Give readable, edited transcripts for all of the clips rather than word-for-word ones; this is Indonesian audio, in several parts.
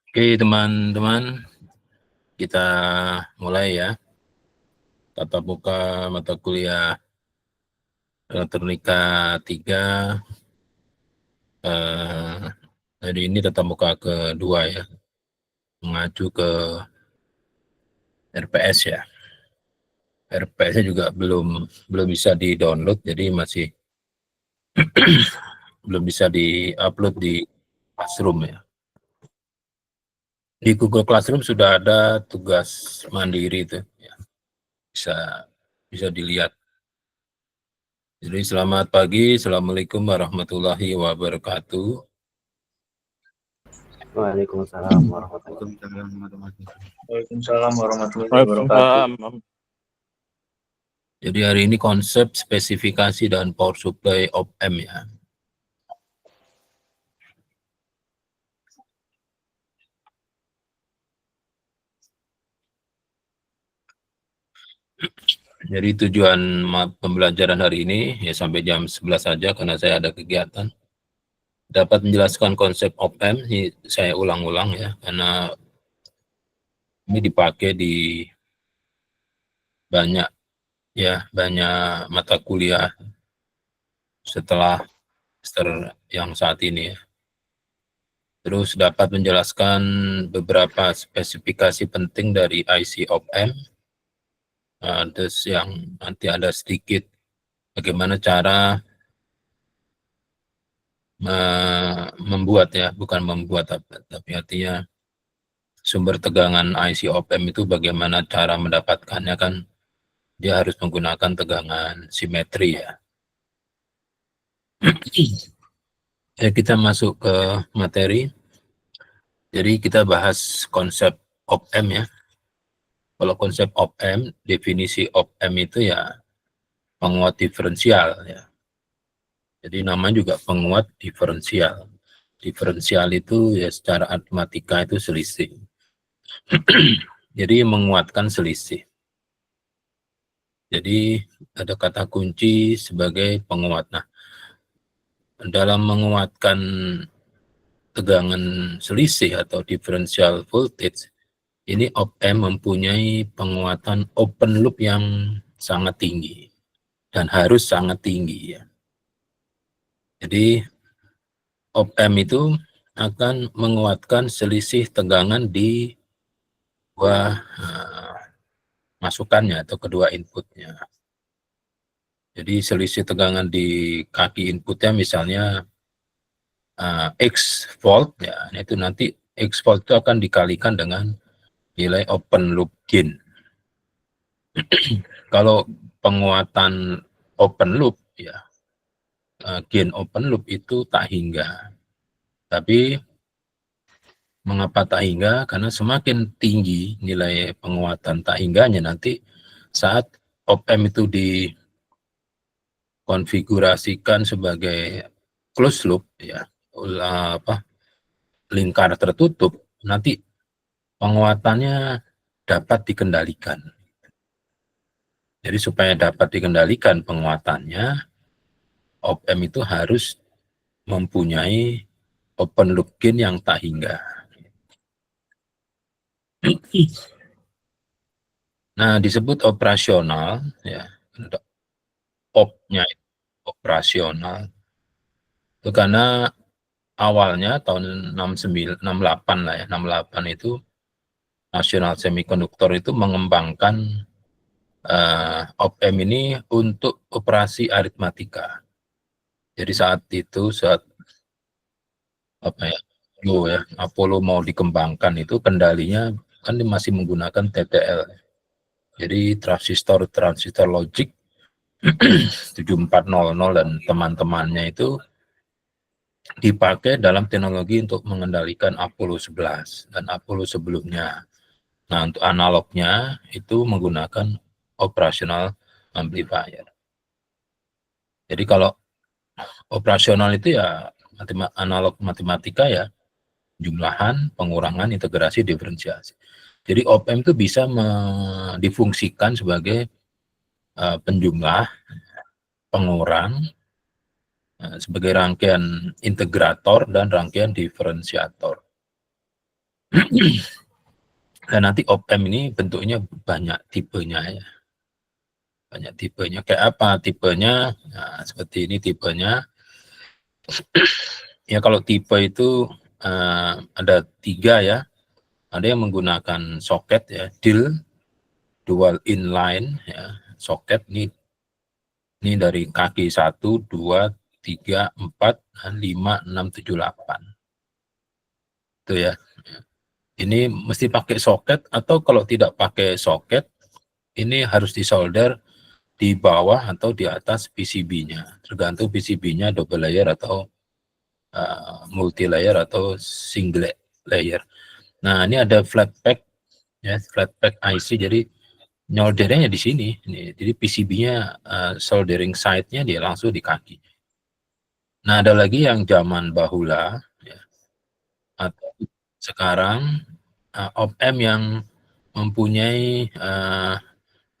Oke teman-teman, kita mulai ya. Tatap muka mata kuliah Elektronika 3. Hari ini tatap muka kedua ya, mengacu ke RPS ya. RPS-nya juga belum bisa di-download, jadi masih belum bisa di-upload di Classroom ya. Di Google Classroom sudah ada tugas mandiri itu ya. Bisa dilihat. Jadi selamat pagi, Assalamualaikum warahmatullahi wabarakatuh. Waalaikumsalam warahmatullahi wabarakatuh. Jadi hari ini konsep spesifikasi dan power supply op-amp ya. Jadi tujuan pembelajaran hari ini ya sampai jam 11 saja karena saya ada kegiatan. Dapat menjelaskan konsep op-amp, saya ulang-ulang ya karena ini dipakai di banyak mata kuliah setelah semester yang saat ini ya. Terus dapat menjelaskan beberapa spesifikasi penting dari IC op-amp. Terus yang nanti ada sedikit bagaimana cara membuat ya, bukan membuat tapi artinya sumber tegangan IC op-amp itu bagaimana cara mendapatkannya, kan dia harus menggunakan tegangan simetri ya. Ya, kita masuk ke materi. Jadi kita bahas konsep op-amp ya. Kalau konsep op-amp, definisi op-amp itu ya penguat diferensial ya. Jadi namanya juga penguat diferensial. Diferensial itu ya secara matematika itu selisih. Jadi menguatkan selisih. Jadi ada kata kunci sebagai penguat. Nah, dalam menguatkan tegangan selisih atau differential voltage, ini op-amp mempunyai penguatan open loop yang sangat tinggi dan harus sangat tinggi ya. Jadi op-amp itu akan menguatkan selisih tegangan di dua masukannya atau kedua inputnya. Jadi selisih tegangan di kaki inputnya misalnya X volt ya, itu nanti X volt itu akan dikalikan dengan nilai open loop gain. Kalau penguatan open loop ya, gain open loop itu tak hingga. Tapi mengapa tak hingga? Karena semakin tinggi nilai penguatan tak hingganya nanti saat op-amp itu dikonfigurasikan sebagai closed loop ya, lingkar tertutup, nanti penguatannya dapat dikendalikan. Jadi supaya dapat dikendalikan penguatannya, op-amp itu harus mempunyai open loop gain yang tak hingga. Nah, disebut operasional ya. Op-nya operasional. Itu karena awalnya tahun 69, 68 lah ya, 68 itu National Semiconductor itu mengembangkan op-amp ini untuk operasi aritmatika. Jadi saat Apollo mau dikembangkan itu kendalinya kan masih menggunakan TTL. Jadi transistor logic 7400 dan teman-temannya itu dipakai dalam teknologi untuk mengendalikan Apollo 11 dan Apollo sebelumnya. Nah, untuk analognya itu menggunakan operational amplifier. Jadi kalau operasional itu ya analog matematika ya, jumlahan, pengurangan, integrasi, diferensiasi. Jadi op-amp itu bisa difungsikan sebagai penjumlah, pengurang, sebagai rangkaian integrator dan rangkaian diferensiator. Dan nanti op-amp ini bentuknya banyak tipenya ya. Banyak tipenya. Kayak apa tipenya? Nah, seperti ini tipenya. Ya kalau tipe itu ada 3 ya. Ada yang menggunakan soket ya, dual inline ya, soket ini dari kaki 1, 2, 3, 4, 5, 6, 7, 8. Itu ya. Ini mesti pakai soket atau kalau tidak pakai soket, ini harus disolder di bawah atau di atas PCB-nya. Tergantung PCB-nya double layer atau multi layer atau single layer. Nah, ini ada flat pack ya, flat pack IC. Jadi nyoldernya di sini. Jadi PCB-nya soldering side-nya dia langsung di kaki. Nah, ada lagi yang zaman bahula ya, atau sekarang op-amp yang mempunyai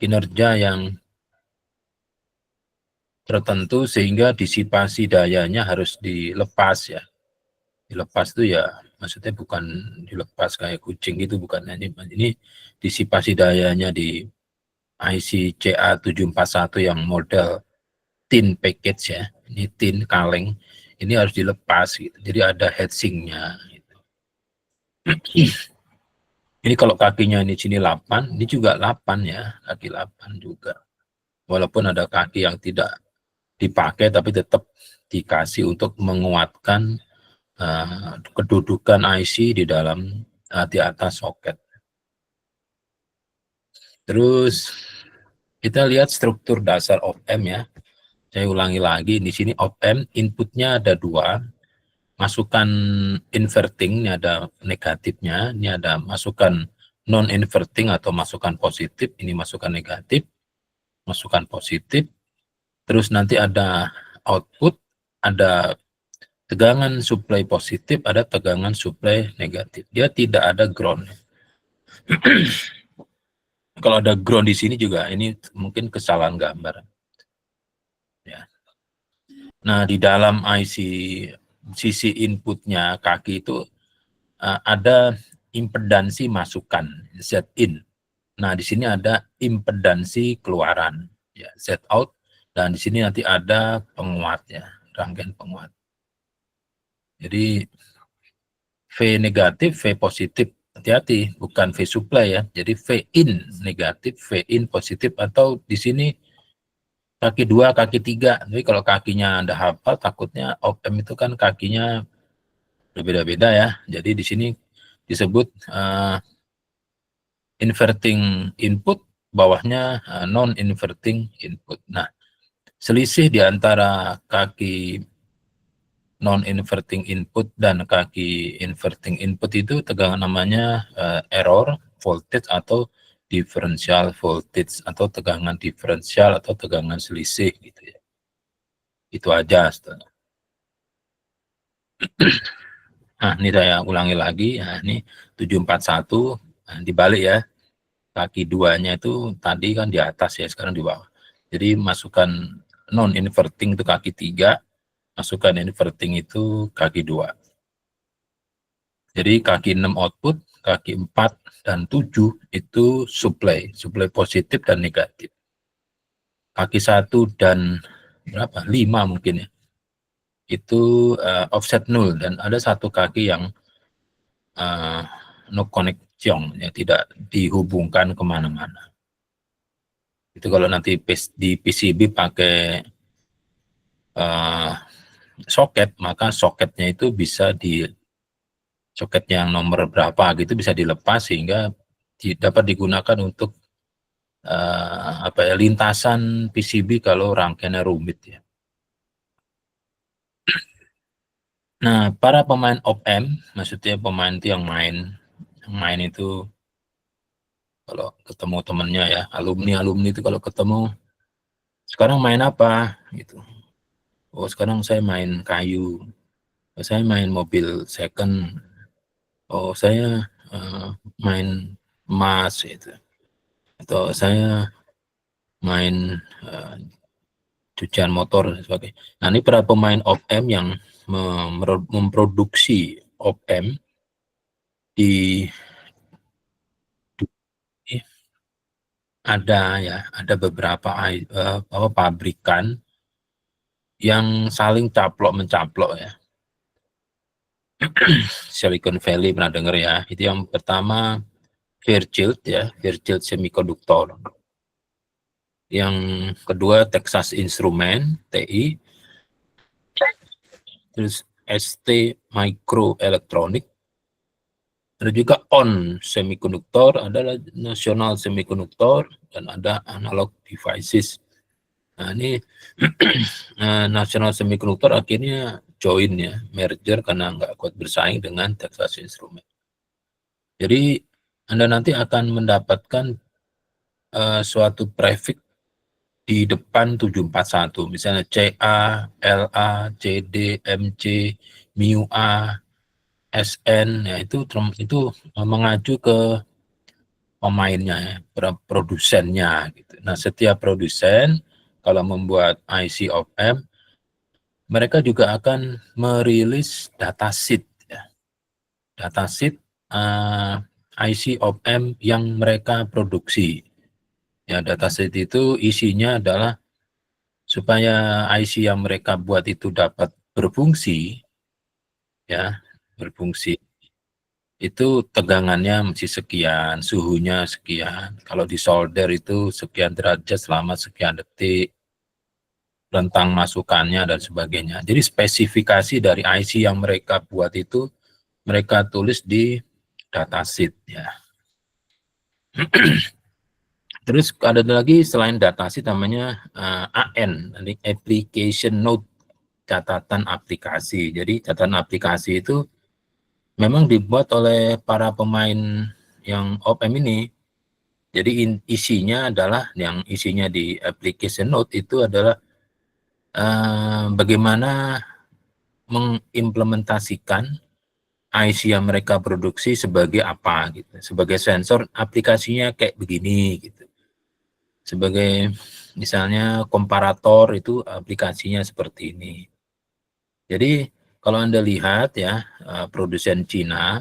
kinerja yang tertentu sehingga disipasi dayanya harus dilepas ya. Dilepas itu ya maksudnya bukan dilepas kayak kucing gitu, bukan. Ini disipasi dayanya di IC CA741 yang model tin package ya. Ini tin kaleng. Ini harus dilepas gitu. Jadi ada heatsinknya gitu. Ini kalau kakinya ini sini 8, ini juga 8 ya, kaki 8 juga. Walaupun ada kaki yang tidak dipakai tapi tetap dikasih untuk menguatkan kedudukan IC di dalam di atas soket. Terus kita lihat struktur dasar op-amp ya. Saya ulangi lagi, di sini op-amp inputnya ada 2, masukan inverting ini ada negatifnya, ini ada masukan non inverting atau masukan positif, ini masukan negatif, masukan positif. Terus nanti ada output, ada tegangan supply positif, ada tegangan supply negatif. Dia tidak ada ground. Kalau ada ground di sini juga, ini mungkin kesalahan gambar. Ya. Nah, di dalam IC sisi inputnya kaki itu ada impedansi masukan Z-in. Nah, di sini ada impedansi keluaran ya, Z-out, dan di sini nanti ada penguatnya, rangkaian penguat. Jadi V negatif, V positif. Hati-hati, bukan V supply ya. Jadi V in negatif, V in positif, atau di sini kaki 2, kaki 3. Jadi kalau kakinya Anda hafal, takutnya op-amp itu kan kakinya berbeda-beda ya. Jadi di sini disebut inverting input, bawahnya non-inverting input. Nah, selisih di antara kaki non-inverting input dan kaki inverting input itu tegangan namanya error voltage atau differential voltage atau tegangan diferensial atau tegangan selisih gitu ya. Itu aja. Nah, ini saya ulangi lagi. Nah, ini 741 dibalik ya. Kaki 2-nya itu tadi kan di atas ya, sekarang di bawah. Jadi masukan non-inverting itu kaki 3, masukan inverting itu kaki 2. Jadi kaki 6 output, kaki 4 dan 7 itu supply positif dan negatif. Kaki 1 dan berapa? 5 mungkin ya. Itu offset 0, dan ada satu kaki yang no connection, ya, tidak dihubungkan kemana-mana. Itu kalau nanti di PCB pakai soket, maka soketnya itu bisa soket yang nomor berapa gitu bisa dilepas sehingga dapat digunakan untuk lintasan PCB kalau rangkaiannya rumit ya. Nah, para pemain op-amp, maksudnya pemain itu yang main itu kalau ketemu temennya ya, alumni itu kalau ketemu, sekarang main apa gitu. Oh, sekarang saya main kayu, saya main mobil second, oh saya main emas gitu, atau saya main cucian motor dan sebagainya. Nah, ini para pemain op-amp yang memproduksi op-amp di ada beberapa pabrikan yang saling caplok-mencaplok ya. Silicon Valley pernah dengar ya. Itu yang pertama Fairchild ya, Fairchild Semiconductor. Yang kedua Texas Instruments (TI). Terus ST Microelectronics. Ada juga ON Semiconductor, ada National Semiconductor, dan ada Analog Devices. Nah ini National Semiconductor akhirnya join ya, merger karena nggak kuat bersaing dengan Texas Instruments. Jadi Anda nanti akan mendapatkan suatu prefix di depan 741, misalnya CA, LA, CD, MC, MIUA, SN, ya itu mengacu ke pemainnya ya, produsennya gitu. Nah, setiap produsen kalau membuat IC op-amp, mereka juga akan merilis datasheet ya. Datasheet IC op-amp yang mereka produksi. Ya, datasheet itu isinya adalah supaya IC yang mereka buat itu dapat berfungsi ya, berfungsi. Itu tegangannya mesti sekian, suhunya sekian. Kalau di solder itu sekian derajat selama sekian detik, rentang masukannya dan sebagainya. Jadi spesifikasi dari IC yang mereka buat itu mereka tulis di datasheet ya. Terus ada lagi selain datasheet namanya AN, Application Note, catatan aplikasi. Jadi catatan aplikasi itu memang dibuat oleh para pemain yang op-amp ini. Jadi isinya adalah, yang isinya di application note itu adalah bagaimana mengimplementasikan IC yang mereka produksi sebagai apa gitu. Sebagai sensor aplikasinya kayak begini gitu. Sebagai misalnya komparator itu aplikasinya seperti ini. Jadi kalau Anda lihat ya, produsen Cina,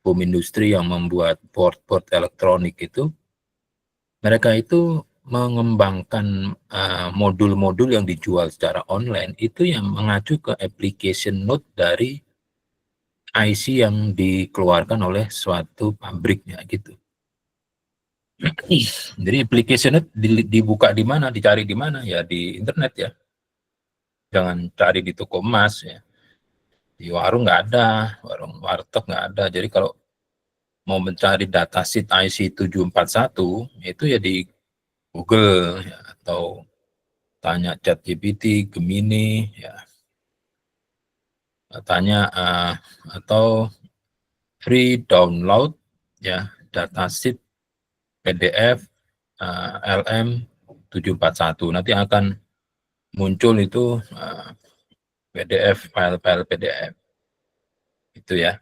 bom industri yang membuat board elektronik itu, mereka itu mengembangkan modul-modul yang dijual secara online itu yang mengacu ke application note dari IC yang dikeluarkan oleh suatu pabriknya gitu. Jadi application note dibuka di mana, dicari di mana ya, di internet ya. Jangan cari di toko emas ya. Di warung nggak ada, warung warteg nggak ada. Jadi kalau mau mencari datasheet IC 741 itu ya di Google ya, atau tanya ChatGPT, Gemini ya. Tanya atau free download ya datasheet PDF LM 741. Nanti akan muncul itu PDF, file PDF. Itu ya.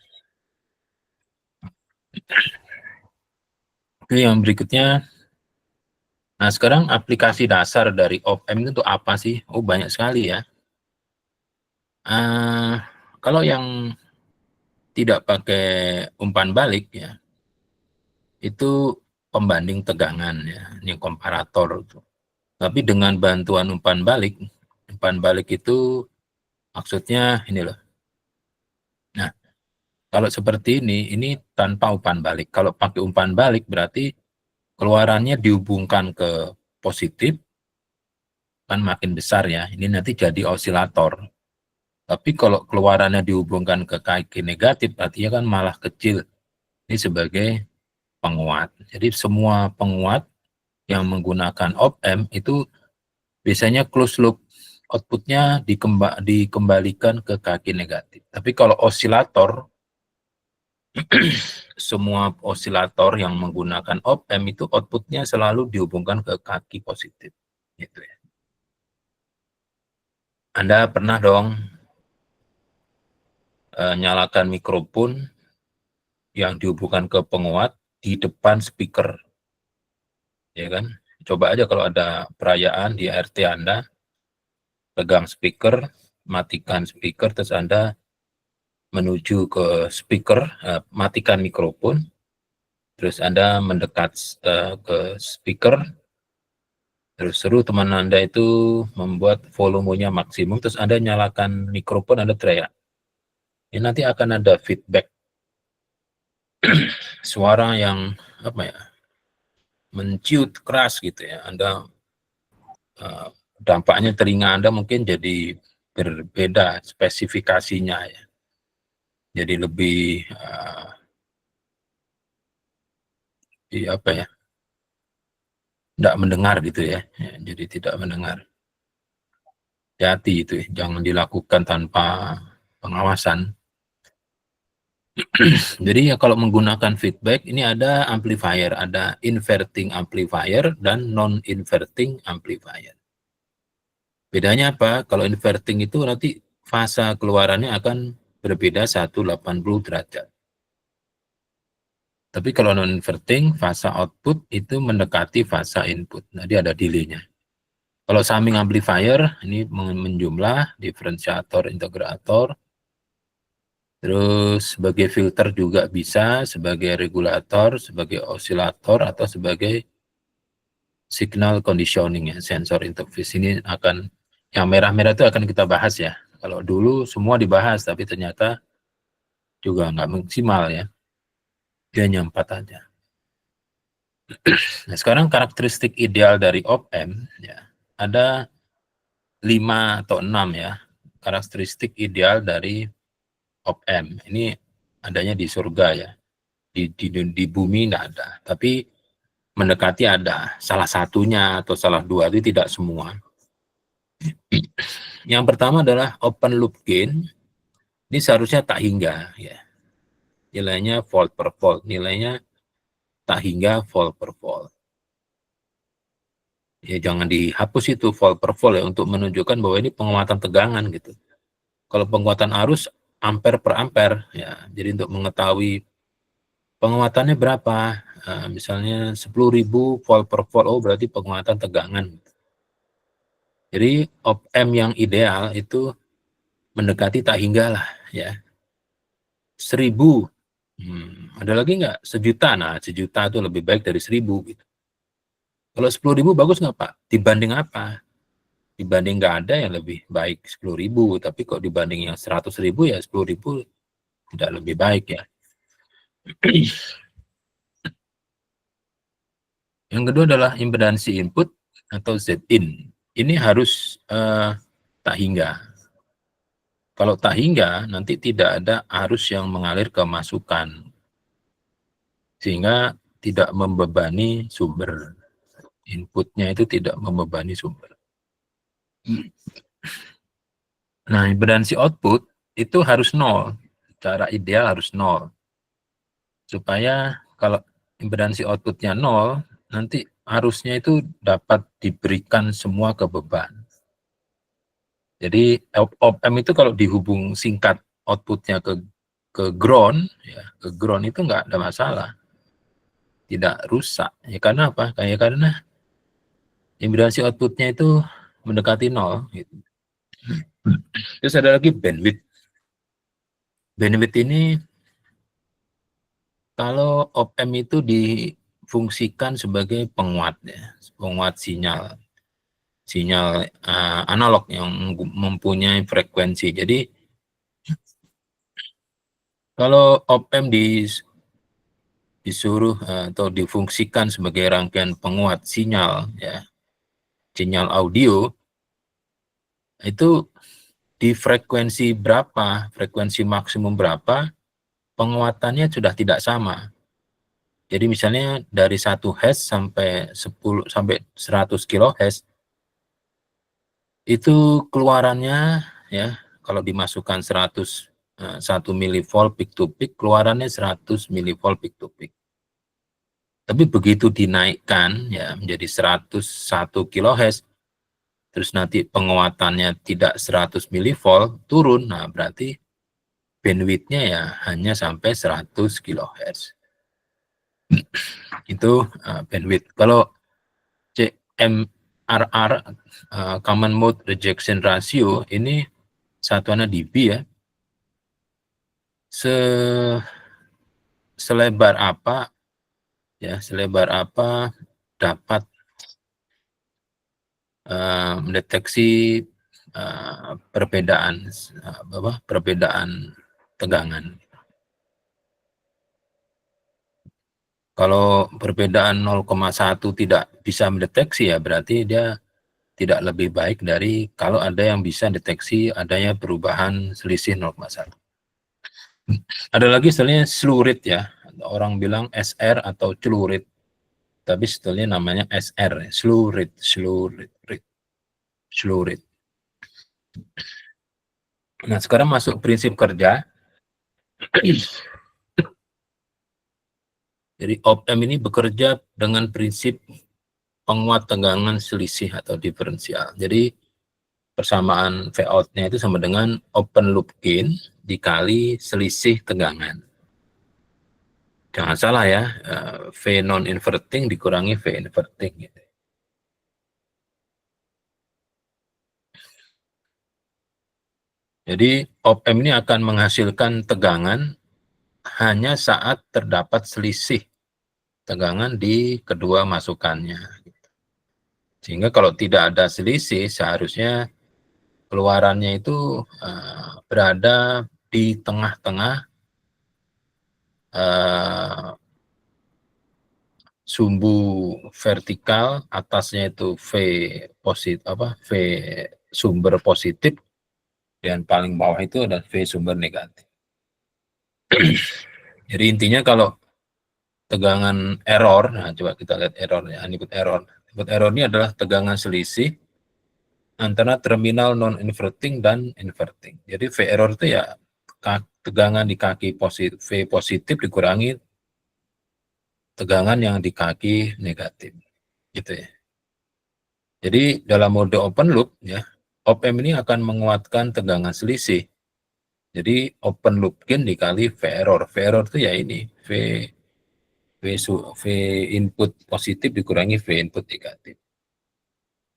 Oke, yang berikutnya. Nah, sekarang aplikasi dasar dari op-amp itu apa sih? Oh, banyak sekali ya. Kalau yang tidak pakai umpan balik ya, itu pembanding tegangan ya, ini komparator. Tapi dengan bantuan umpan balik itu maksudnya ini loh. Nah, kalau seperti ini tanpa umpan balik. Kalau pakai umpan balik berarti keluarannya dihubungkan ke positif, kan makin besar ya. Ini nanti jadi osilator. Tapi kalau keluarannya dihubungkan ke kaki negatif, artinya kan malah kecil. Ini sebagai penguat. Jadi semua penguat yang menggunakan op-amp itu biasanya close loop, outputnya dikembalikan ke kaki negatif. Tapi kalau osilator, semua osilator yang menggunakan op-amp itu outputnya selalu dihubungkan ke kaki positif. Gitu ya. Anda pernah dong nyalakan mikrofon yang dihubungkan ke penguat di depan speaker, ya kan? Coba aja kalau ada perayaan di RT Anda, pegang speaker, matikan speaker, terus Anda menuju ke speaker, matikan mikrofon, terus Anda mendekat ke speaker, terus suruh teman Anda itu membuat volumenya maksimum, terus Anda nyalakan mikrofon, Anda teriak. Ini nanti akan ada feedback suara yang menciut keras gitu ya. Anda dampaknya telinga Anda mungkin jadi berbeda spesifikasinya ya. Jadi lebih tidak mendengar gitu ya. Jadi tidak mendengar. Hati-hati itu ya, jangan dilakukan tanpa pengawasan. Jadi ya kalau menggunakan feedback ini ada amplifier, ada inverting amplifier dan non-inverting amplifier. Bedanya apa? Kalau inverting itu nanti fase keluarannya akan berbeda 180 derajat. Tapi kalau non-inverting, fase output itu mendekati fase input. Jadi ada delay-nya. Kalau summing amplifier, ini menjumlah diferensiator, integrator, terus sebagai filter juga bisa, sebagai regulator, sebagai osilator, atau sebagai signal conditioning ya, sensor interface. Ini akan, yang merah-merah itu akan kita bahas ya. Kalau dulu semua dibahas, tapi ternyata juga nggak maksimal ya. Dia hanya 4 aja. Nah, sekarang karakteristik ideal dari op-amp, ya, ada 5 atau 6 ya, karakteristik ideal dari op-amp. Ini adanya di surga ya. Di bumi tidak ada, tapi mendekati ada. Salah satunya atau salah dua, itu tidak semua. Yang pertama adalah open loop gain. Ini seharusnya tak hingga ya. Nilainya volt per volt, nilainya tak hingga volt per volt. Ya jangan dihapus itu volt per volt ya, untuk menunjukkan bahwa ini penguatan tegangan gitu. Kalau penguatan arus ampere per ampere ya. Jadi untuk mengetahui penguatannya berapa, misalnya 10.000 volt per volt, oh berarti penguatan tegangan. Jadi op-amp yang ideal itu mendekati tak hingga lah ya. 1.000, ada lagi nggak? 1.000.000, nah 1.000.000 itu lebih baik dari 1.000 gitu. Kalau 10.000 bagus nggak Pak? Dibanding apa? Dibanding nggak ada yang lebih baik 10.000, tapi kok dibanding yang 100.000 ya 10.000 tidak lebih baik ya. Yang kedua adalah impedansi input atau Zin. Ini harus tak hingga. Kalau tak hingga, nanti tidak ada arus yang mengalir ke masukan, sehingga tidak membebani sumber. Inputnya itu tidak membebani sumber. Nah, impedansi output itu harus 0. Cara ideal harus 0. Supaya kalau impedansi outputnya 0, nanti arusnya itu dapat diberikan semua ke beban. Jadi op-amp itu kalau dihubung singkat outputnya ke ground, ya, ke ground itu nggak ada masalah, tidak rusak. Ya karena apa? Kayak karena impedansi outputnya itu mendekati 0. Gitu. Terus ada lagi bandwidth. Bandwidth ini kalau op-amp itu difungsikan sebagai penguat, ya, penguat sinyal analog yang mempunyai frekuensi. Jadi kalau op-amp disuruh atau difungsikan sebagai rangkaian penguat sinyal, ya, sinyal audio, itu di frekuensi berapa, frekuensi maksimum berapa, penguatannya sudah tidak sama. Jadi misalnya dari 1 Hz sampai 10 sampai 100 kHz itu keluarannya ya, kalau dimasukkan 1 milivolt peak to peak, keluarannya 100 milivolt peak to peak. Tapi begitu dinaikkan ya menjadi 101 kHz, terus nanti penguatannya tidak 100 milivolt, turun, nah berarti bandwidth-nya ya hanya sampai 100 kHz. Itu bandwidth. Kalau CMRR, common mode rejection ratio, ini satuannya dB ya. selebar apa dapat mendeteksi perbedaan tegangan. Kalau perbedaan 0,1 tidak bisa mendeteksi, ya berarti dia tidak lebih baik dari kalau ada yang bisa deteksi adanya perubahan selisih 0,1. Ada lagi istilahnya slew rate ya. Orang bilang SR atau celurit. Tapi sebetulnya namanya SR, slew rate. Nah, sekarang masuk prinsip kerja. Jadi op-amp ini bekerja dengan prinsip penguat tegangan selisih atau diferensial. Jadi persamaan V out-nya itu sama dengan open loop gain dikali selisih tegangan. Jangan salah ya, V non-inverting dikurangi V inverting. Gitu. Jadi op-amp ini akan menghasilkan tegangan hanya saat terdapat selisih tegangan di kedua masukannya. Sehingga kalau tidak ada selisih, seharusnya keluarannya itu berada di tengah-tengah sumbu vertikal, atasnya itu V sumber positif, dan paling bawah itu ada V sumber negatif. Jadi intinya kalau tegangan error, nah coba kita lihat errornya, input error. Input error ini adalah tegangan selisih antara terminal non-inverting dan inverting. Jadi V error itu ya tegangan di kaki positif, V positif dikurangi tegangan yang di kaki negatif. Gitu ya. Jadi dalam mode open loop ya, op-amp ini akan menguatkan tegangan selisih. Jadi open loop gain dikali V error. V error itu ya ini, V input positif dikurangi V input negatif.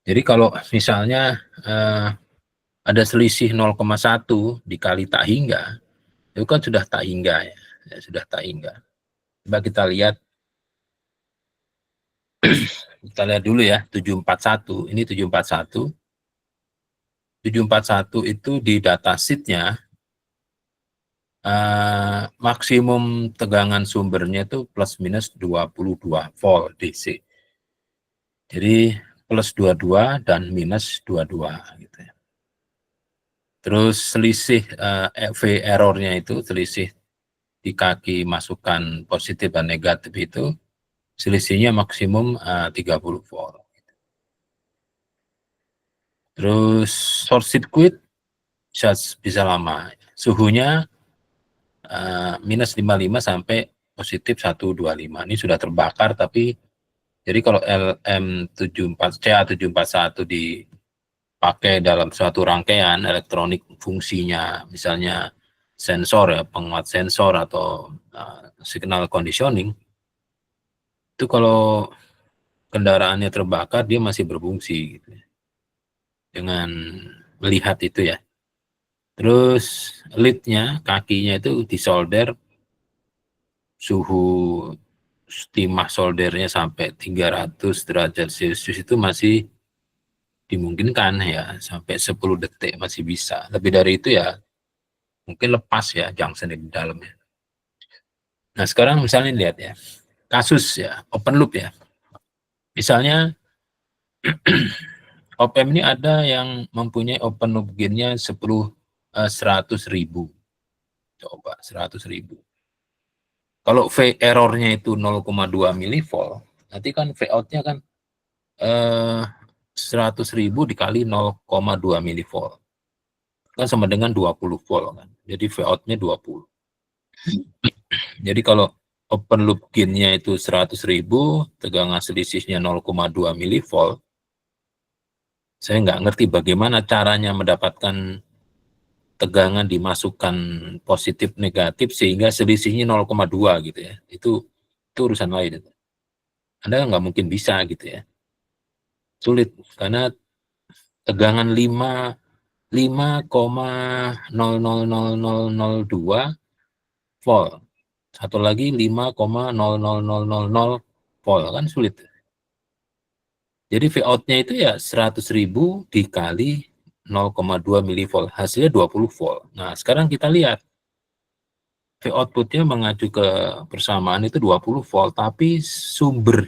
Jadi kalau misalnya ada selisih 0,1 dikali tak hingga, itu kan sudah tak hingga ya, sudah tak hingga. Coba kita lihat dulu ya, 741, ini 741. 741 itu di datasheet-nya maksimum tegangan sumbernya itu plus minus 22 volt DC. Jadi plus 22 dan minus 22 gitu ya. Terus selisih V errornya itu, selisih di kaki masukan positif dan negatif itu, selisihnya maksimum 30 volt. Terus short circuit bisa lama. Suhunya minus 55 sampai positif 125. Ini sudah terbakar, tapi jadi kalau CA741 dipakai dalam suatu rangkaian elektronik fungsinya, misalnya sensor ya, penguat sensor atau signal conditioning, itu kalau kendaraannya terbakar, dia masih berfungsi gitu, dengan melihat itu ya. Terus lead-nya, kakinya itu disolder, suhu timah soldernya sampai 300 derajat Celcius itu masih dimungkinkan ya, sampai 10 detik masih bisa. Lebih dari itu ya mungkin lepas ya junction di dalamnya. Nah sekarang misalnya lihat ya, kasus ya, open loop ya. Misalnya op-amp ini ada yang mempunyai open loop gain-nya 100.000. Coba 100.000. Kalau V error-nya itu 0,2 milivolt, nanti kan V out-nya kan 100.000 dikali 0,2 milivolt. Kan sama dengan 20 volt kan. Jadi V out-nya 20. Jadi kalau open loop gain-nya itu 100.000, tegangan selisihnya 0,2 milivolt, saya nggak ngerti bagaimana caranya mendapatkan tegangan dimasukkan positif negatif sehingga selisihnya 0,2 gitu ya. Itu urusan lain. Anda nggak mungkin bisa gitu ya. Sulit karena tegangan 5,00002 volt. Satu lagi 5,00000 volt, kan sulit. Jadi Vout-nya itu ya 100.000 dikali 0,2 milivolt, hasilnya 20 volt. Nah, sekarang kita lihat V output-nya mengacu ke persamaan itu 20 volt, tapi sumber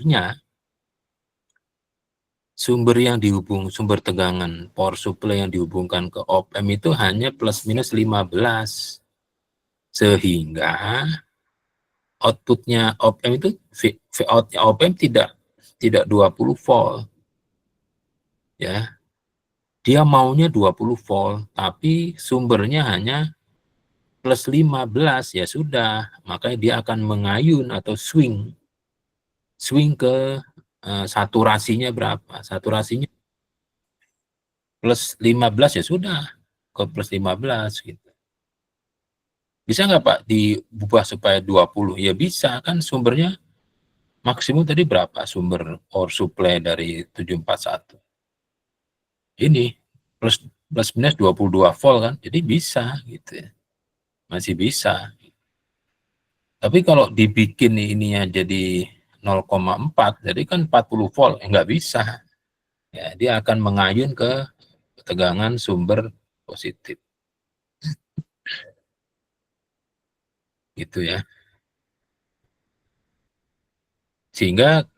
yang sumber tegangan power supply yang dihubungkan ke op-amp itu hanya plus minus 15. Sehingga outputnya op-amp itu Vout-nya op-amp tidak 20 volt. Ya. Dia maunya 20 volt, tapi sumbernya hanya plus 15, ya sudah, makanya dia akan mengayun atau swing ke saturasinya berapa? Saturasinya plus 15, ya sudah, ke plus 15 gitu. Bisa nggak Pak diubah supaya 20? Ya bisa, kan sumbernya maksimum tadi berapa sumber power supply dari 741? Ini plus minus 22 volt kan, jadi bisa gitu ya. Masih bisa. Tapi kalau dibikin ininya jadi 0,4, jadi kan 40 volt, nggak bisa. Ya, dia akan mengayun ke tegangan sumber positif. Gitu ya. Sehingga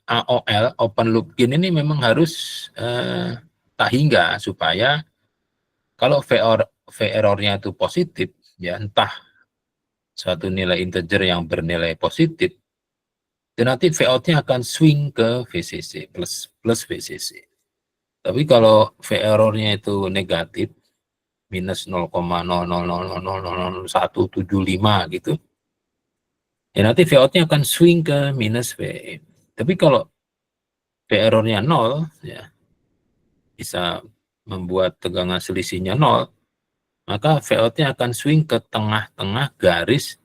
AOL, open loop gain ini memang harus tak hingga, supaya kalau V error-nya itu positif, ya entah suatu nilai integer yang bernilai positif, dan nanti Vout-nya akan swing ke VCC, plus VCC. Tapi kalau V error-nya itu negatif, minus 0,000000175 gitu, ya nanti Vout-nya akan swing ke minus VE. Tapi kalau V error-nya 0, ya bisa membuat tegangan selisihnya 0, maka Vout-nya akan swing ke tengah-tengah garis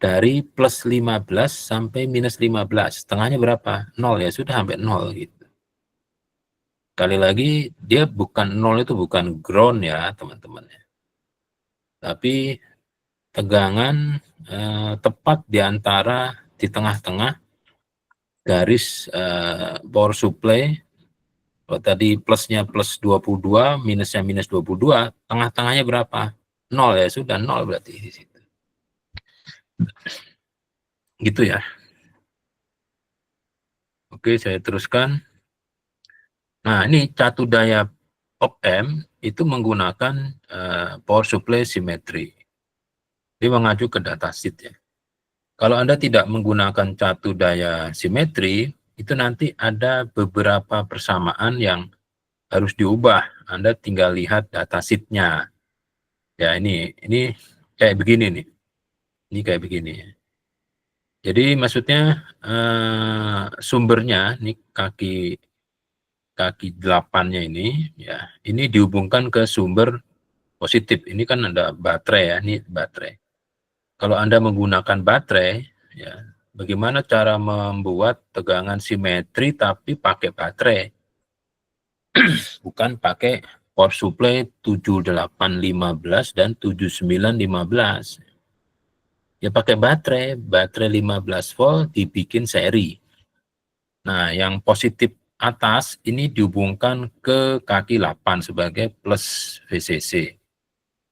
dari plus 15 sampai minus 15. Tengahnya berapa? 0, ya sudah sampai 0 gitu. Sekali lagi, dia bukan 0, itu bukan ground ya teman-teman. Tapi tegangan tepat di antara di tengah-tengah garis power supply. Kalau tadi plusnya plus 22, minusnya minus 22, tengah-tengahnya berapa? 0, ya sudah 0 berarti di situ. Gitu ya. Oke, saya teruskan. Nah, ini catu daya op-amp itu menggunakan power supply simetri. Dia mengacu ke datasheet ya. Kalau Anda tidak menggunakan catu daya simetri, itu nanti ada beberapa persamaan yang harus diubah. Anda tinggal lihat datasheet-nya. Ya, ini kayak begini nih. Ini kayak begini. Jadi maksudnya sumbernya, ini kaki 8-nya ini, ya, ini dihubungkan ke sumber positif. Ini kan ada baterai ya, ini baterai. Kalau Anda menggunakan baterai, ya, bagaimana cara membuat tegangan simetri tapi pakai baterai? Bukan pakai power supply 7815 dan 7915. Ya pakai baterai 15 volt dibikin seri. Nah, yang positif atas ini dihubungkan ke kaki 8 sebagai plus VCC.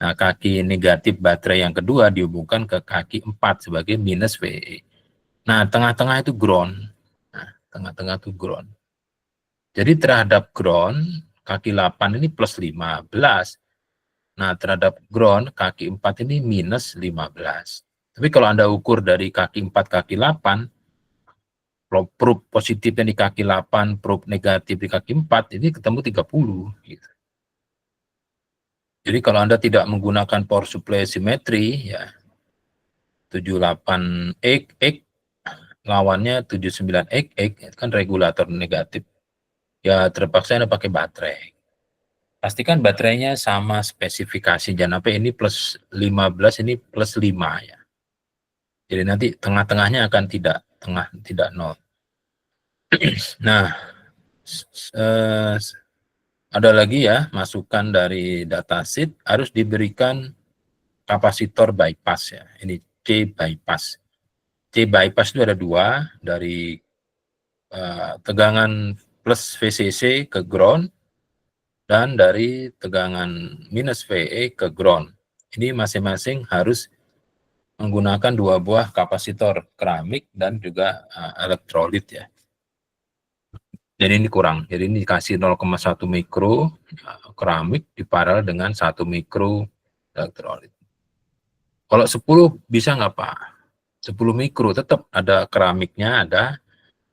Nah, kaki negatif baterai yang kedua dihubungkan ke kaki 4 sebagai minus VE. Nah, tengah-tengah itu ground. Nah, tengah-tengah itu ground. Jadi terhadap ground, kaki 8 ini plus 15. Nah, terhadap ground, kaki 4 ini minus 15. Tapi kalau Anda ukur dari kaki 4, kaki 8, probe positifnya di kaki 8, probe negatif di kaki 4, ini ketemu 30. Gitu. Jadi kalau Anda tidak menggunakan power supply simetri, ya 78X, lawannya 79X, kan regulator negatif. Ya terpaksa Anda pakai baterai. Pastikan baterainya sama spesifikasi, jangan sampai ini plus 15, ini plus 5 ya. Jadi nanti tengah-tengahnya akan tidak 0. Nah, ada lagi ya, masukan dari datasheet harus diberikan kapasitor bypass ya. Ini C bypass. C bypass itu ada dua, dari tegangan plus VCC ke ground dan dari tegangan minus VE ke ground. Ini masing-masing harus menggunakan dua buah kapasitor keramik dan juga elektrolit ya. Jadi ini kurang. Jadi ini dikasih 0,1 mikro keramik diparalel dengan 1 mikro elektrolit. Kalau 10 bisa nggak Pak? 10 mikro tetap ada keramiknya ada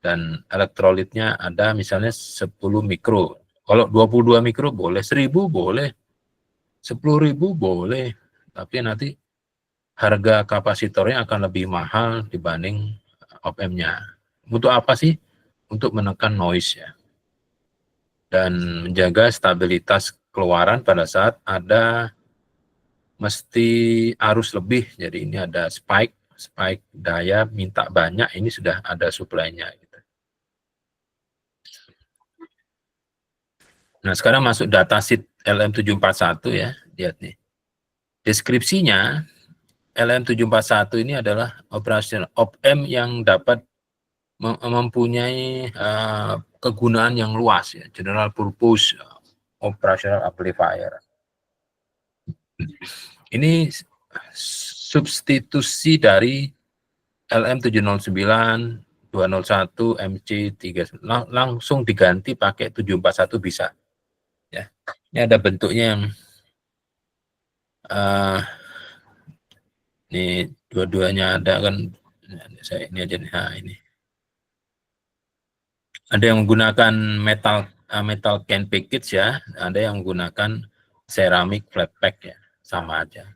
dan elektrolitnya ada, misalnya 10 mikro. Kalau 22 mikro boleh, 1000 boleh, 10.000 boleh. Tapi nanti harga kapasitornya akan lebih mahal dibanding op-amp-nya. Untuk apa sih? Untuk menekan noise ya. Dan menjaga stabilitas keluaran pada saat ada mesti arus lebih. Jadi ini ada spike daya minta banyak, ini sudah ada supply-nya gitu. Nah, sekarang masuk datasheet LM741 ya, lihat nih. Deskripsinya LM741 ini adalah operasional op-amp yang dapat mempunyai kegunaan yang luas ya, general purpose operational amplifier. Ini substitusi dari LM709, 201, MC3, langsung diganti pakai 741 bisa. Ya, ini ada bentuknya yang ini dua-duanya ada kan. Saya ini aja nih, ini. Ada yang menggunakan metal can package ya, ada yang menggunakan ceramic flat pack ya, sama aja.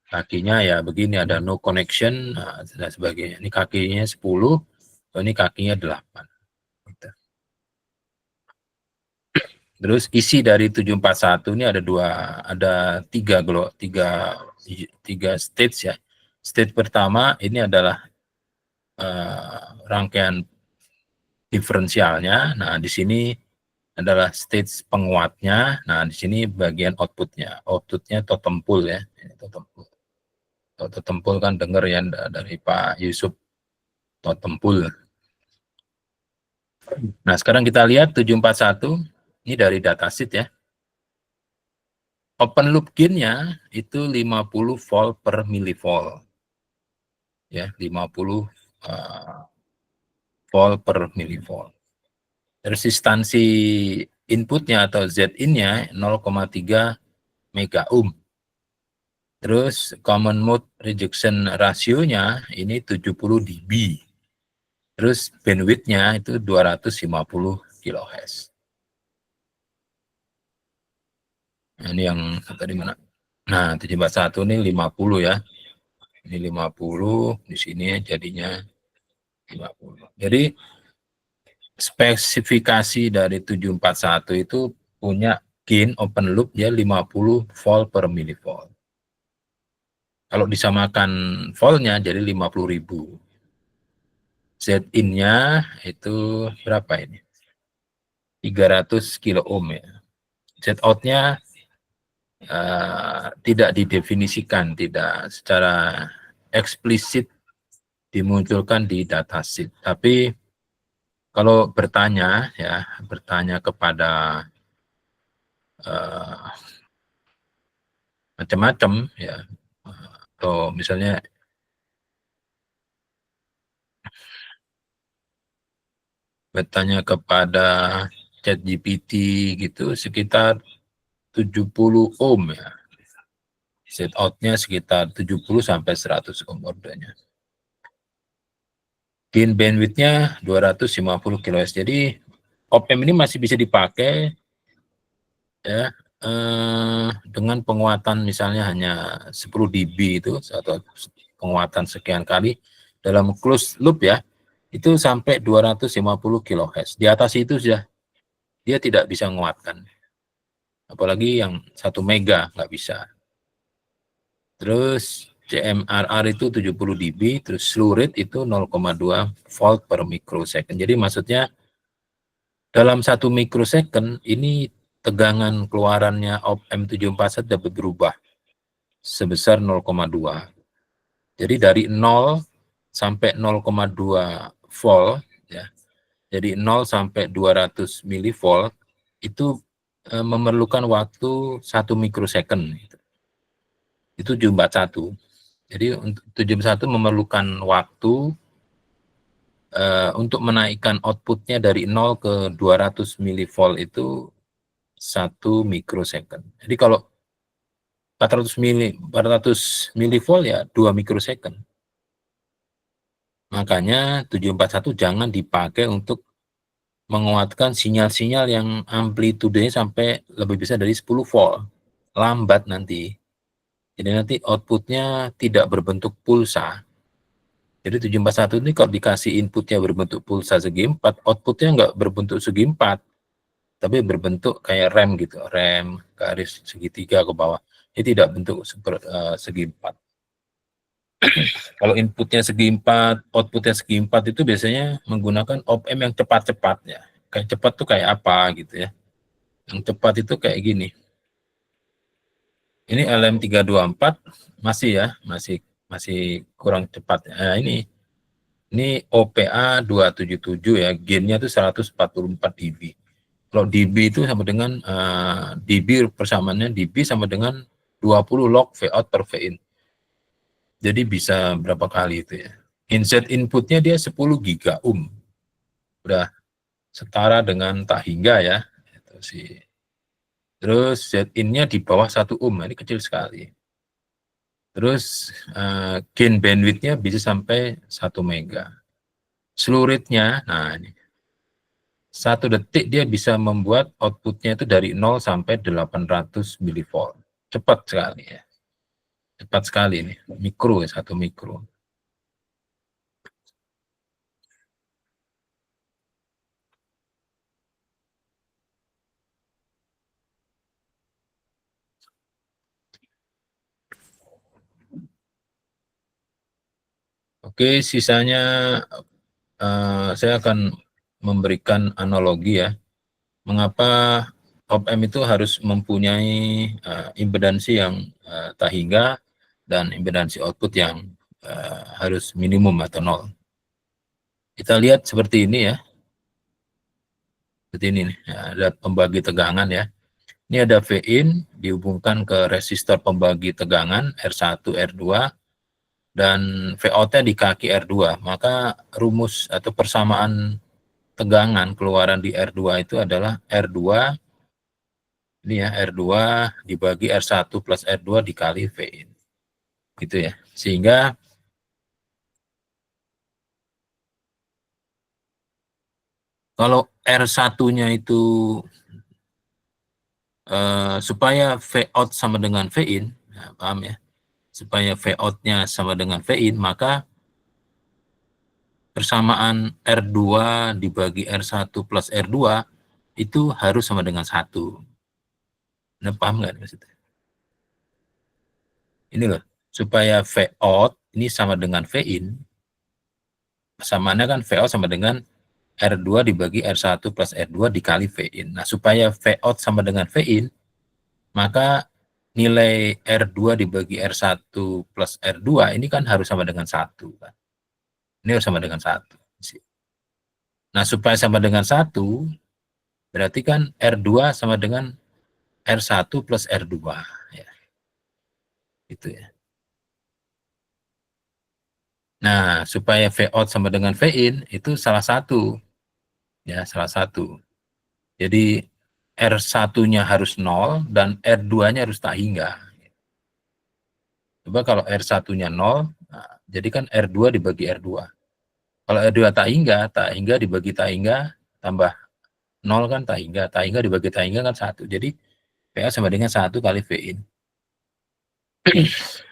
Kakinya ya begini, ada no connection dan sebagainya. Ini kakinya 10, ini kakinya 8. Gitu. Terus isi dari 741 ini ada tiga stage ya. Stage pertama ini adalah rangkaian diferensialnya. Nah, di sini adalah stage penguatnya. Nah, di sini bagian outputnya. Outputnya totem pole ya. Totem pole kan dengar ya dari Pak Yusuf, totem pole. Nah, sekarang kita lihat 741. Ini dari datasheet ya. Open loop gain-nya itu 50 volt per millivolt. Ya, 50 volt per millivolt. Resistansi inputnya atau Zin-nya 0,3 mega ohm. Terus common mode rejection ratio-nya ini 70 dB. Terus bandwidth-nya itu 250 kHz. Nah, ini yang tadi mana? Nah, 741 ini 50 ya. Ini 50, di sini jadinya 50. Jadi spesifikasi dari 741 itu punya gain open loop ya 50 volt per millivolt. Kalau disamakan voltnya jadi 50.000. Zin-nya itu berapa ini? 300 kilo ohm ya. Z-out-nya tidak didefinisikan, tidak secara eksplisit dimunculkan di datasheet. Tapi kalau bertanya kepada macam-macam ya, atau misalnya bertanya kepada ChatGPT gitu, sekitar 70 ohm ya. Set out-nya sekitar 70 sampai 100 ohm ordernya. Gain bandwidth-nya 250 kHz. Jadi op-amp ini masih bisa dipakai ya dengan penguatan misalnya hanya 10 dB itu atau penguatan sekian kali dalam closed loop ya. Itu sampai 250 kHz. Di atas itu sudah dia tidak bisa menguatkan. Apalagi yang 1 mega nggak bisa. Terus CMRR itu 70 dB, terus slew rate itu 0,2 volt per microsecond. Jadi maksudnya dalam 1 microsecond ini tegangan keluarannya op M741 dapat berubah. sebesar 0,2. Jadi dari 0 sampai 0,2 volt, ya. Jadi 0 sampai 200 milivolt itu memerlukan waktu 1 mikrosecond. Itu 741. Jadi untuk 741 memerlukan waktu untuk menaikkan outputnya dari 0 ke 200 milivolt itu 1 mikrosecond. Jadi kalau 400 milivolt ya 2 mikrosecond. Makanya 741 jangan dipakai untuk menguatkan sinyal-sinyal yang amplitudenya sampai lebih besar dari 10 volt. Lambat nanti. Jadi nanti outputnya tidak berbentuk pulsa. Jadi 741 ini kalau dikasih inputnya berbentuk pulsa segi 4, outputnya nggak berbentuk segi 4, tapi berbentuk kayak rem gitu, rem garis segitiga ke bawah. Ini tidak bentuk segi 4. Kalau inputnya segi 4, outputnya segi 4 itu biasanya menggunakan op-amp yang cepat-cepat ya. Kayak cepat tuh kayak apa gitu ya. Yang cepat itu kayak gini. Ini LM324 masih ya, masih kurang cepat. Nah, ini OPA 277 ya, gainnya itu 144 dB. Kalau dB itu sama dengan dB persamaannya dB sama dengan 20 log V out per V in. Jadi bisa berapa kali itu ya. Inset inputnya dia 10 giga ohm. Udah setara dengan tak hingga ya. Itu sih. Terus Z-in-nya di bawah 1 ohm, ini kecil sekali. Terus gain bandwidth-nya bisa sampai 1 mega. Slew rate-nya, nah ini. 1 detik dia bisa membuat output-nya itu dari 0 sampai 800 milivolt. Cepat sekali ya. Cepat sekali ini. Mikro ya, 1 mikro. Oke, sisanya saya akan memberikan analogi ya. Mengapa op-amp itu harus mempunyai impedansi yang tak hingga dan impedansi output yang harus minimum atau 0. Kita lihat seperti ini ya. Seperti ini nih, ya, ada pembagi tegangan ya. Ini ada V-in dihubungkan ke resistor pembagi tegangan R1, R2, dan V-out-nya di kaki R2. Maka rumus atau persamaan tegangan keluaran di R2 itu adalah R2, ini ya, R2 dibagi R1 plus R2 dikali V-in. Gitu ya. Sehingga kalau R1-nya itu supaya V-out sama dengan V-in, nah, paham ya? Supaya V-out-nya sama dengan V-in, maka persamaan R2 dibagi R1 plus R2 itu harus sama dengan 1. Nah, paham nggak maksudnya? Ini loh, supaya V-out ini sama dengan V-in, persamaannya kan V-out sama dengan R2 dibagi R1 plus R2 dikali V-in. Nah, supaya V-out sama dengan V-in, maka nilai R2 dibagi R1 plus R2 ini kan harus sama dengan 1. Kan? Ini harus sama dengan 1. Nah, supaya sama dengan 1, berarti kan R2 sama dengan R1 plus R2. Ya. Gitu ya. Nah, supaya V-out sama dengan V-in, itu salah satu. Ya, salah satu. Jadi, R1-nya harus 0, dan R2-nya harus tak hingga. Coba kalau R1-nya 0, nah, jadi kan R2 dibagi R2. Kalau R2 tak hingga dibagi tak hingga, tambah 0 kan tak hingga dibagi tak hingga kan 1. Jadi, PA sama dengan 1 kali V-in.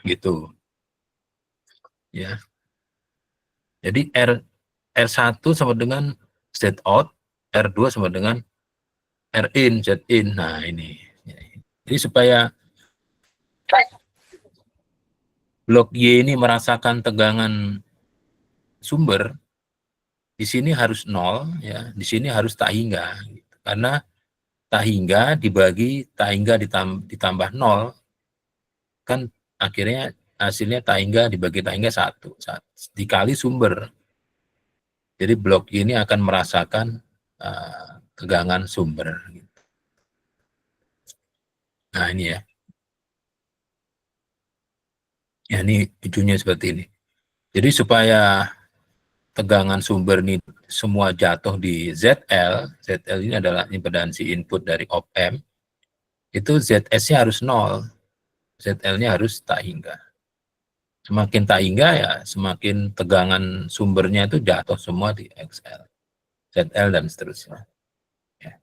Gitu. Ya. Jadi, R1 sama dengan Z-out, R2 sama dengan R-in, Z-in. Nah, ini. Jadi, supaya blok Y ini merasakan tegangan sumber, di sini harus 0, ya, di sini harus tak hingga. Gitu. Karena tak hingga dibagi tak hingga ditambah 0, kan akhirnya hasilnya Taingga dibagi Taingga 1 dikali sumber. Jadi blok ini akan merasakan tegangan sumber. Nah ini ya. Ya ini ujungnya seperti ini. Jadi supaya tegangan sumber ini semua jatuh di ZL, ZL ini adalah impedansi input dari op-amp, itu ZS-nya harus 0, ZL-nya harus tak hingga. Semakin tak hingga ya semakin tegangan sumbernya itu jatuh semua di XL, ZL dan seterusnya. Ya.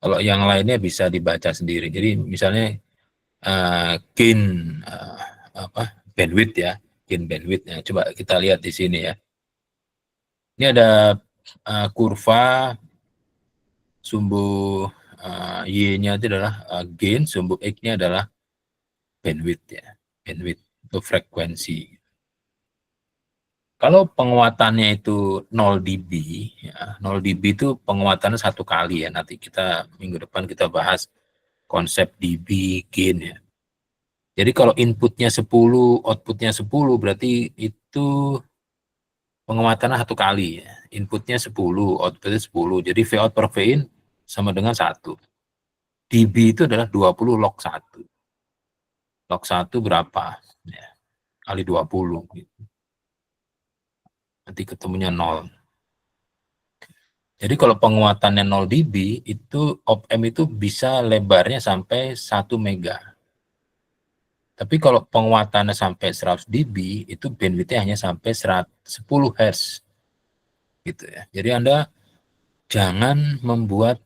Kalau yang lainnya bisa dibaca sendiri. Jadi misalnya gain bandwidth ya, gain bandwidth. Ya. Coba kita lihat di sini ya. Ini ada kurva sumbu Y-nya itu adalah gain, sumbu X-nya adalah bandwidth ya, bandwidth itu frekuensi. Kalau penguatannya itu 0 dB, ya, 0 dB itu penguatannya 1 kali ya. Nanti kita minggu depan kita bahas konsep dB gain ya. Jadi kalau inputnya 10, outputnya 10, berarti itu penguatannya 1 kali ya. Inputnya 10, outputnya 10. Jadi V out per V in sama dengan 1. dB itu adalah 20 log 1. Log 1 berapa? Ya, kali 20. Gitu. Nanti ketemunya 0. Jadi kalau penguatannya 0 dB, itu op-amp itu bisa lebarnya sampai 1 mega. Tapi kalau penguatannya sampai 100 dB, itu bandwidth-nya hanya sampai 10 Hz. Gitu ya. Jadi Anda jangan membuat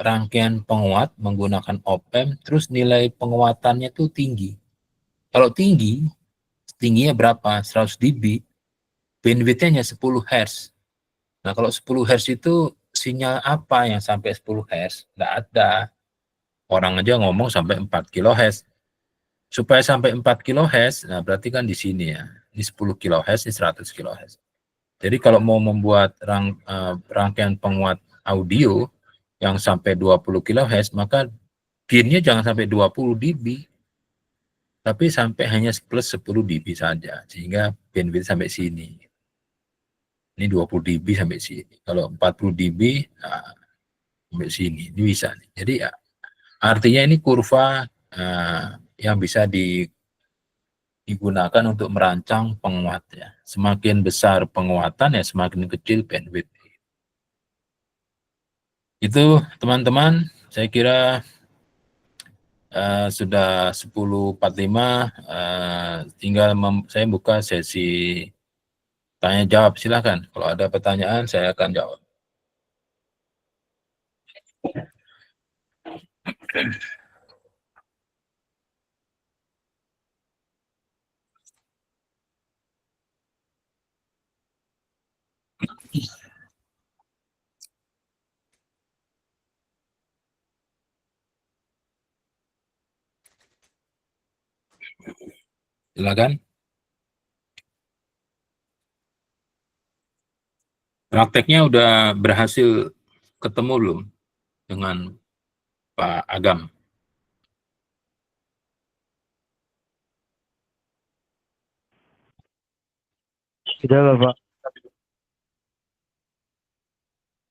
rangkaian penguat menggunakan op-amp, terus nilai penguatannya itu tinggi. Kalau tinggi, tingginya berapa? 100 dB, bandwidth-nya hanya 10 Hz. Nah, kalau 10 Hz itu sinyal apa yang sampai 10 Hz? Nggak ada. Orang aja ngomong sampai 4 kHz. Supaya sampai 4 kHz, nah berarti kan di sini ya. Ini 10 kHz, ini 100 kHz. Jadi kalau mau membuat rangkaian penguat audio yang sampai 20 kHz, maka gain-nya jangan sampai 20 dB. Tapi sampai hanya plus 10 dB saja. Sehingga bandwidth sampai sini. Ini 20 dB sampai sini. Kalau 40 dB, nah, sampai sini. Ini bisa. Jadi ya, artinya ini kurva yang bisa digunakan untuk merancang penguat ya. Semakin besar penguatan ya semakin kecil bandwidth. Itu teman-teman, saya kira sudah 10.45, tinggal saya buka sesi tanya jawab, silakan. Kalau ada pertanyaan saya akan jawab. Silakan. Prakteknya udah berhasil ketemu belum dengan Pak Agam? Sudah Bapak.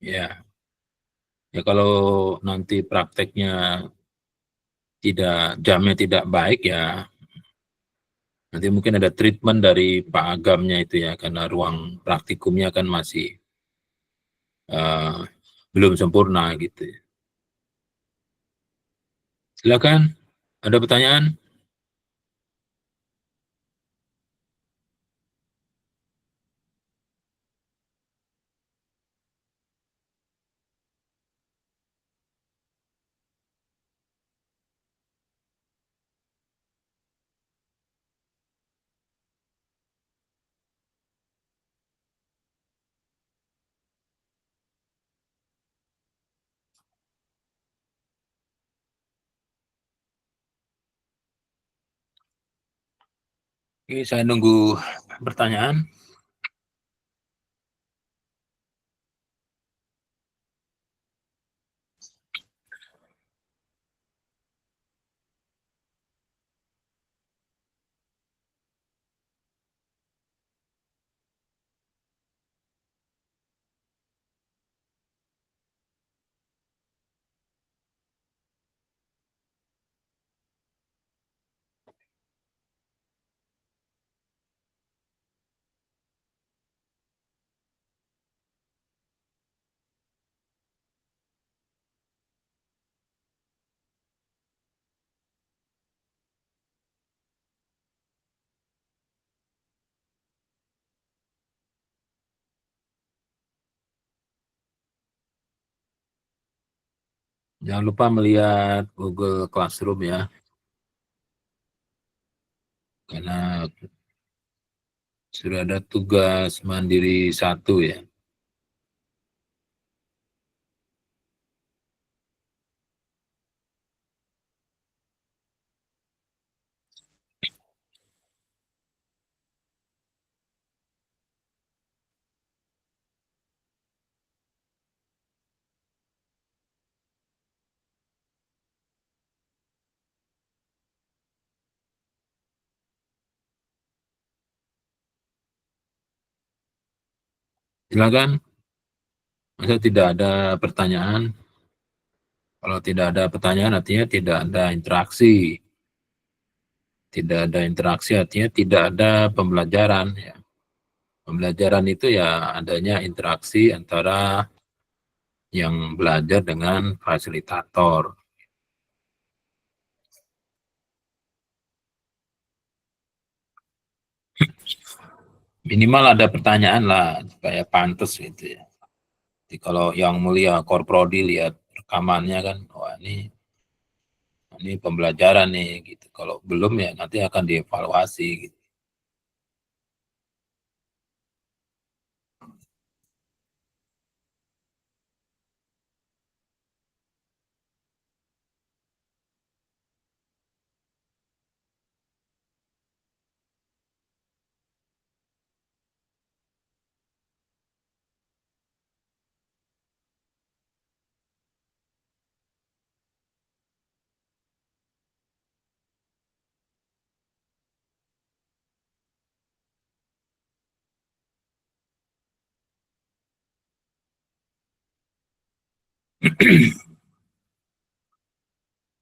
Ya. Ya kalau nanti prakteknya jamnya tidak baik ya nanti mungkin ada treatment dari Pak Agamnya itu ya, karena ruang praktikumnya kan masih belum sempurna gitu. Silakan, ada pertanyaan? Oke, saya nunggu pertanyaan. Jangan lupa melihat Google Classroom ya, karena sudah ada tugas mandiri 1 ya. Silakan. Masa tidak ada pertanyaan? Kalau tidak ada pertanyaan artinya tidak ada interaksi. Tidak ada interaksi artinya tidak ada pembelajaran ya. Pembelajaran itu ya adanya interaksi antara yang belajar dengan fasilitator. Minimal ada pertanyaan lah supaya pantas gitu ya. Jadi kalau yang mulia Korprodi lihat rekamannya kan, wah ini pembelajaran nih gitu. Kalau belum ya nanti akan dievaluasi gitu.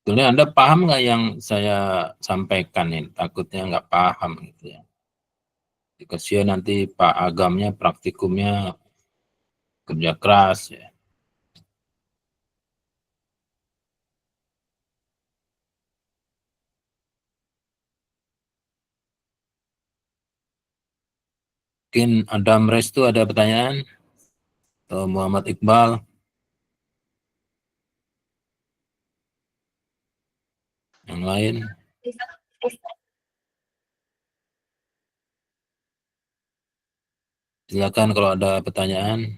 Sebenarnya Anda paham nggak yang saya sampaikan ini? Takutnya nggak paham gitu ya. Kasihan nanti Pak Agamnya praktikumnya kerja keras ya. Mungkin Adam Restu ada pertanyaan? Atau Muhammad Iqbal? Yang lain? Silakan kalau ada pertanyaan.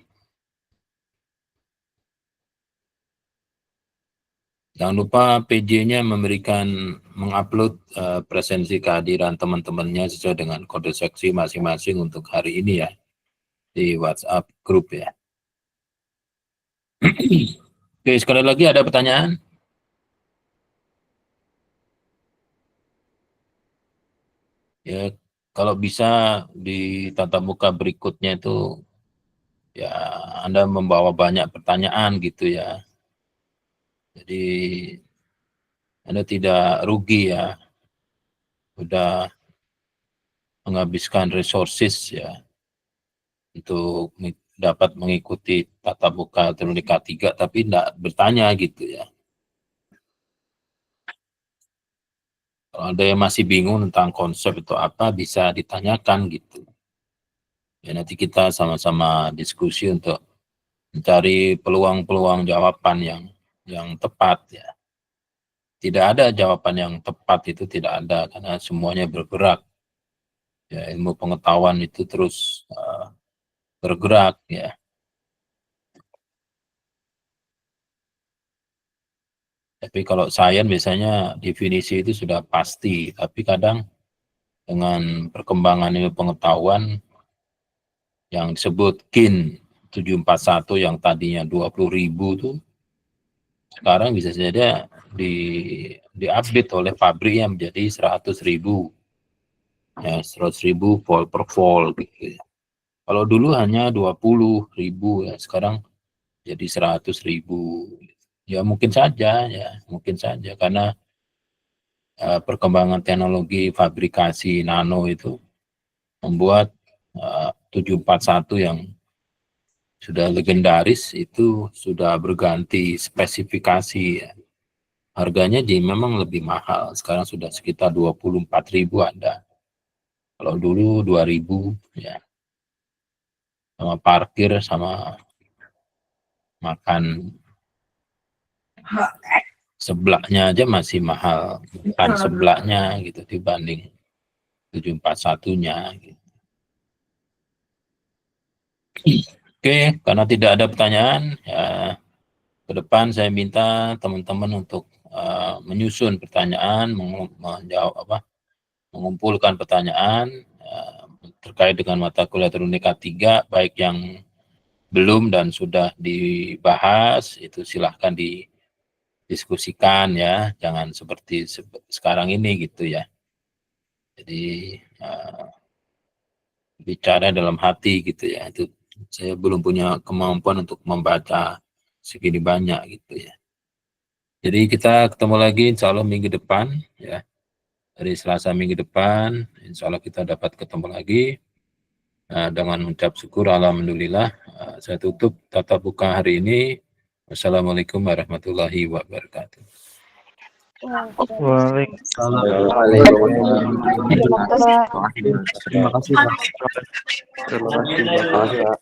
Jangan lupa PJ-nya mengupload presensi kehadiran teman-temannya sesuai dengan kode seksi masing-masing untuk hari ini ya, di WhatsApp grup ya. Oke, sekali lagi ada pertanyaan? Ya, kalau bisa di tatap muka berikutnya itu ya Anda membawa banyak pertanyaan gitu ya. Jadi Anda tidak rugi ya, udah menghabiskan resources ya untuk dapat mengikuti tatap muka elektronik K3 tapi tidak bertanya gitu ya. Kalau ada yang masih bingung tentang konsep itu apa, bisa ditanyakan gitu. Ya nanti kita sama-sama diskusi untuk mencari peluang-peluang jawaban yang tepat ya. Tidak ada jawaban yang tepat, itu tidak ada karena semuanya bergerak. Ya, ilmu pengetahuan itu terus bergerak ya. Tapi kalau sains biasanya definisi itu sudah pasti, tapi kadang dengan perkembangan ilmu pengetahuan yang disebut KIN 741 yang tadinya 20.000 tuh sekarang bisa saja di-update oleh pabriknya menjadi 100.000 ya, 100.000 volt per volt gitu. Kalau dulu hanya 20.000 ya, sekarang jadi 100.000. Ya mungkin saja karena perkembangan teknologi fabrikasi nano itu membuat 741 yang sudah legendaris itu sudah berganti spesifikasi ya. Harganya jadi memang lebih mahal. Sekarang sudah sekitar 24.000 ada. Kalau dulu 2.000 ya. Sama parkir sama makan Seblaknya aja masih mahal, bukan seblaknya gitu dibanding 741-nya. Gitu. Oke, karena tidak ada pertanyaan, ya, ke depan saya minta teman-teman untuk menyusun pertanyaan, mengumpulkan pertanyaan terkait dengan mata kuliah Terunika 3, baik yang belum dan sudah dibahas, itu silahkan didiskusikan ya, jangan seperti sekarang ini gitu ya. Jadi bicara dalam hati gitu ya, itu saya belum punya kemampuan untuk membaca segini banyak gitu ya. Jadi kita ketemu lagi insya Allah minggu depan ya. Dari Selasa minggu depan insya Allah kita dapat ketemu lagi dengan mengucap syukur alhamdulillah. Saya tutup tatap muka hari ini. Wassalamualaikum warahmatullahi wabarakatuh. Waalaikumsalam. Terima kasih, Pak. Terima kasih, Pak.